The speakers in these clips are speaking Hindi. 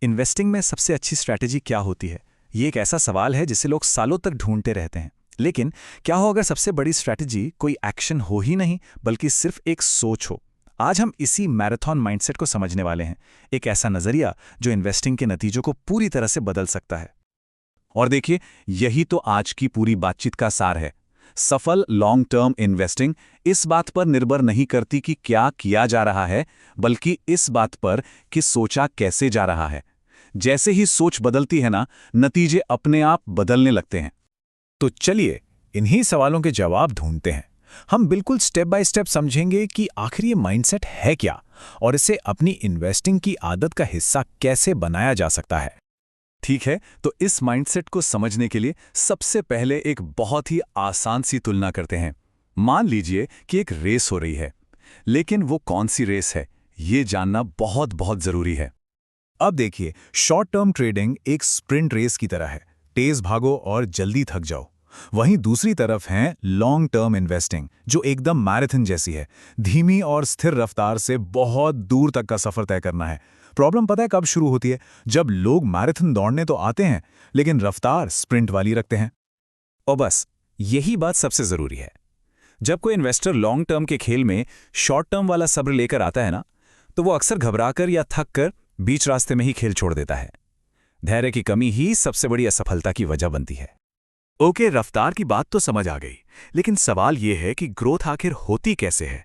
इन्वेस्टिंग में सबसे अच्छी स्ट्रैटेजी क्या होती है? ये एक ऐसा सवाल है जिसे लोग सालों तक ढूंढते रहते हैं। लेकिन क्या हो अगर सबसे बड़ी स्ट्रैटेजी कोई एक्शन हो ही नहीं, बल्कि सिर्फ एक सोच हो? आज हम इसी मैराथन माइंडसेट को समझने वाले हैं, एक ऐसा नजरिया जो इन्वेस्टिंग के नतीजों को पूरी तरह से बदल सकता है। और देखिए, यही तो आज की पूरी बातचीत का सार है। सफल लॉन्ग टर्म इन्वेस्टिंग इस बात पर निर्भर नहीं करती कि क्या किया जा रहा है, बल्कि इस बात पर कि सोचा कैसे जा रहा है। जैसे ही सोच बदलती है ना, नतीजे अपने आप बदलने लगते हैं। तो चलिए इन्हीं सवालों के जवाब ढूंढते हैं। हम बिल्कुल स्टेप बाय स्टेप समझेंगे कि आखिर ये माइंडसेट है क्या और इसे अपनी इन्वेस्टिंग की आदत का हिस्सा कैसे बनाया जा सकता है। ठीक है, तो इस माइंडसेट को समझने के लिए सबसे पहले एक बहुत ही आसान सी तुलना करते हैं। मान लीजिए कि एक रेस हो रही है, लेकिन वो कौन सी रेस है, ये जानना बहुत बहुत जरूरी है। अब देखिए, शॉर्ट टर्म ट्रेडिंग एक स्प्रिंट रेस की तरह है, तेज भागो और जल्दी थक जाओ। वहीं दूसरी तरफ है लॉन्ग टर्म इन्वेस्टिंग, जो एकदम मैराथन जैसी है, धीमी और स्थिर रफ्तार से बहुत दूर तक का सफर तय करना है। प्रॉब्लम पता है कब शुरू होती है? जब लोग मैराथन दौड़ने तो आते हैं, लेकिन रफ्तार स्प्रिंट वाली रखते हैं। और बस यही बात सबसे जरूरी है। जब कोई इन्वेस्टर लॉन्ग टर्म के खेल में शॉर्ट टर्म वाला सब्र लेकर आता है ना, तो वो अक्सर घबराकर या थक कर बीच रास्ते में ही खेल छोड़ देता है। धैर्य की कमी ही सबसे बड़ी असफलता की वजह बनती है। ओके, रफ्तार की बात तो समझ आ गई, लेकिन सवाल यह है कि ग्रोथ आखिर होती कैसे है।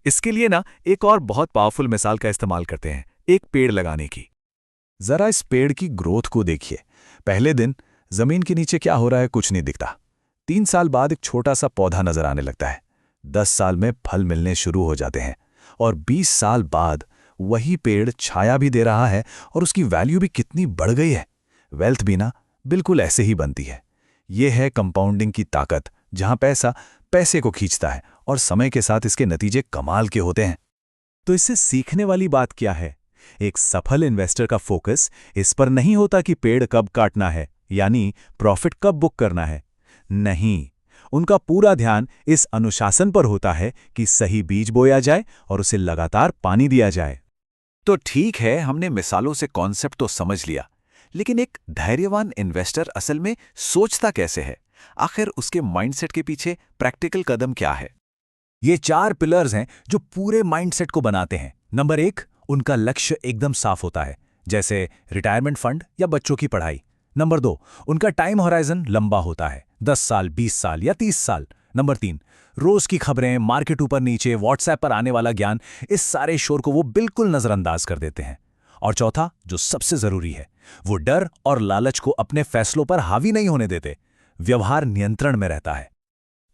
इसके लिए ना एक और बहुत पावरफुल मिसाल का इस्तेमाल करते हैं, एक पेड़ लगाने की। जरा इस पेड़ की ग्रोथ को देखिए। पहले दिन जमीन के नीचे क्या हो रहा है कुछ नहीं दिखता। 3 साल बाद एक छोटा सा पौधा नजर आने लगता है। 10 साल में फल मिलने शुरू हो जाते हैं और 20 साल बाद वही पेड़ छाया भी दे रहा है और उसकी वैल्यू भी कितनी बढ़ गई है। वेल्थ भी ना बिल्कुल ऐसे ही बनती है। यह है कंपाउंडिंग की ताकत, जहां पैसा पैसे को खींचता है और समय के साथ इसके नतीजे कमाल के होते हैं। तो इससे सीखने वाली बात क्या है? एक सफल इन्वेस्टर का फोकस इस पर नहीं होता कि पेड़ कब काटना है, यानी प्रॉफिट कब बुक करना है। नहीं, उनका पूरा ध्यान इस अनुशासन पर होता है कि सही बीज बोया जाए और उसे लगातार पानी दिया जाए। तो ठीक है, हमने मिसालों से कॉन्सेप्ट तो समझ लिया, लेकिन एक धैर्यवान इन्वेस्टर असल में सोचता कैसे है? आखिर उसके माइंडसेट के पीछे प्रैक्टिकल कदम क्या है? ये 4 पिलर्स हैं जो पूरे माइंडसेट को बनाते हैं। नंबर 1, उनका लक्ष्य एकदम साफ होता है, जैसे रिटायरमेंट फंड या बच्चों की पढ़ाई। नंबर 2, उनका टाइम होराइजन लंबा होता है, 10 साल, 20 साल या 30 साल। नंबर 3, रोज की खबरें, मार्केट ऊपर नीचे, व्हाट्सएप पर आने वाला ज्ञान, इस सारे शोर को वो बिल्कुल नजरअंदाज कर देते हैं। और चौथा, जो सबसे जरूरी है, वो डर और लालच को अपने फैसलों पर हावी नहीं होने देते। व्यवहार नियंत्रण में रहता है।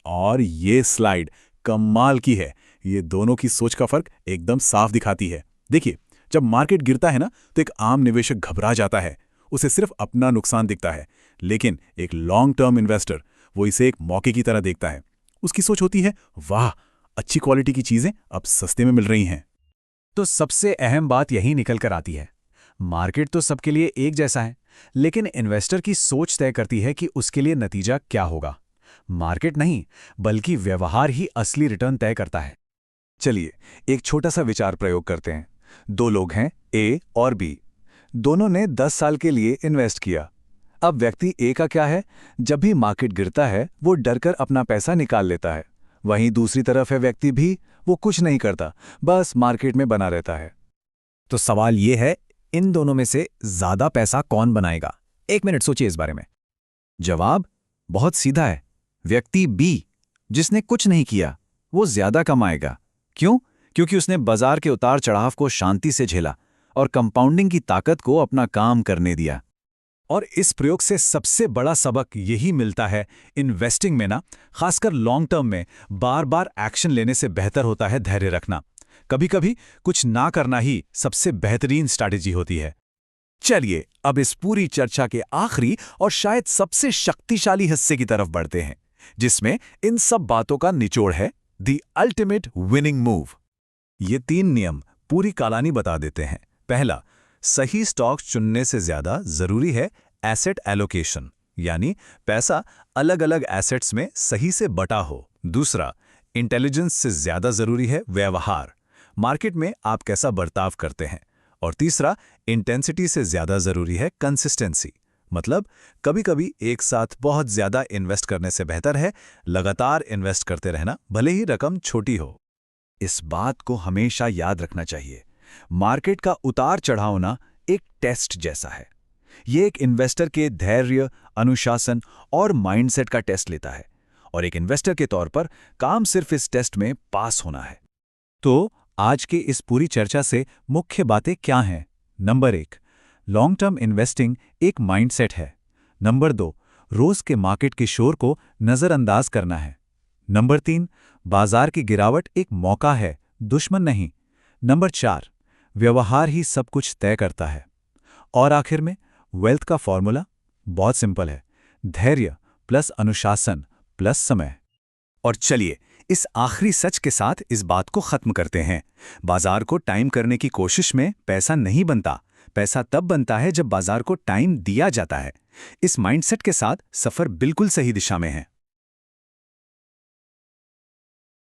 और ये स्लाइड कमाल की है। ये दोनों की सोच का फर्क एकदम साफ दिखाती है। देखिए, जब मार्केट गिरता है ना, तो एक आम निवेशक घबरा जाता है, उसे सिर्फ अपना नुकसान दिखता है। लेकिन एक लॉन्ग टर्म इन्वेस्टर वो इसे एक मौके की तरह देखता है। उसकी सोच होती है, वाह, अच्छी क्वालिटी की चीजें अब सस्ते में मिल रही हैं। तो सबसे अहम बात यही निकल कर आती है, मार्केट तो सबके लिए एक जैसा है, लेकिन इन्वेस्टर की सोच तय करती है कि उसके लिए नतीजा क्या होगा। मार्केट नहीं, बल्कि व्यवहार ही असली रिटर्न तय करता है। चलिए एक छोटा सा विचार प्रयोग करते हैं। 2 लोग हैं, ए और बी। दोनों ने 10 साल के लिए इन्वेस्ट किया। अब व्यक्ति ए का क्या है? जब भी मार्केट गिरता है वो डरकर अपना पैसा निकाल लेता है। वहीं दूसरी तरफ है व्यक्ति भी, वो कुछ नहीं करता, बस मार्केट में बना रहता है। तो सवाल ये है, इन दोनों में से ज्यादा पैसा कौन बनाएगा? 1 मिनट सोचिए इस बारे में। जवाब बहुत सीधा है, व्यक्ति बी, जिसने कुछ नहीं किया, वो ज्यादा कमाएगा। क्यों? क्योंकि उसने बाजार के उतार चढ़ाव को शांति से झेला और कंपाउंडिंग की ताकत को अपना काम करने दिया। और इस प्रयोग से सबसे बड़ा सबक यही मिलता है, इन्वेस्टिंग में ना, खासकर लॉन्ग टर्म में, बार बार एक्शन लेने से बेहतर होता है धैर्य रखना। कभी कभी कुछ ना करना ही सबसे बेहतरीन स्ट्रैटेजी होती है। चलिए अब इस पूरी चर्चा के आखिरी और शायद सबसे शक्तिशाली हिस्से की तरफ बढ़ते हैं, जिसमें इन सब बातों का निचोड़ है, द अल्टीमेट विनिंग मूव। ये 3 नियम पूरी कालानी बता देते हैं। पहला, सही स्टॉक चुनने से ज्यादा जरूरी है एसेट एलोकेशन, यानी पैसा अलग अलग एसेट्स में सही से बटा हो। दूसरा, इंटेलिजेंस से ज्यादा जरूरी है व्यवहार, मार्केट में आप कैसा बर्ताव करते हैं। और तीसरा, इंटेंसिटी से ज़्यादा ज़रूरी है कंसिस्टेंसी। मतलब कभी कभी एक साथ बहुत ज़्यादा इन्वेस्ट करने से बेहतर है लगातार इन्वेस्ट करते रहना, भले ही रकम छोटी हो। इस बात को हमेशा याद रखना चाहिए। मार्केट का उतार चढ़ाव ना एक टेस्ट जैसा है। ये एक इन्वेस्टर के धैर्य, अनुशासन और माइंडसेट का टेस्ट लेता है, और एक इन्वेस्टर के तौर पर काम सिर्फ इस टेस्ट में पास होना है। तो आज की इस पूरी चर्चा से मुख्य बातें क्या हैं? नंबर 1, लॉन्ग टर्म इन्वेस्टिंग एक माइंडसेट है। नंबर 2, रोज के मार्केट के शोर को नज़रअंदाज करना है। नंबर 3, बाजार की गिरावट एक मौका है, दुश्मन नहीं। नंबर 4, व्यवहार ही सब कुछ तय करता है। और आखिर में वेल्थ का फॉर्मूला बहुत सिंपल है, धैर्य प्लस अनुशासन प्लस समय। और चलिए इस आखिरी सच के साथ इस बात को खत्म करते हैं। बाजार को टाइम करने की कोशिश में पैसा नहीं बनता। पैसा तब बनता है जब बाजार को टाइम दिया जाता है। इस माइंडसेट के साथ सफर बिल्कुल सही दिशा में है।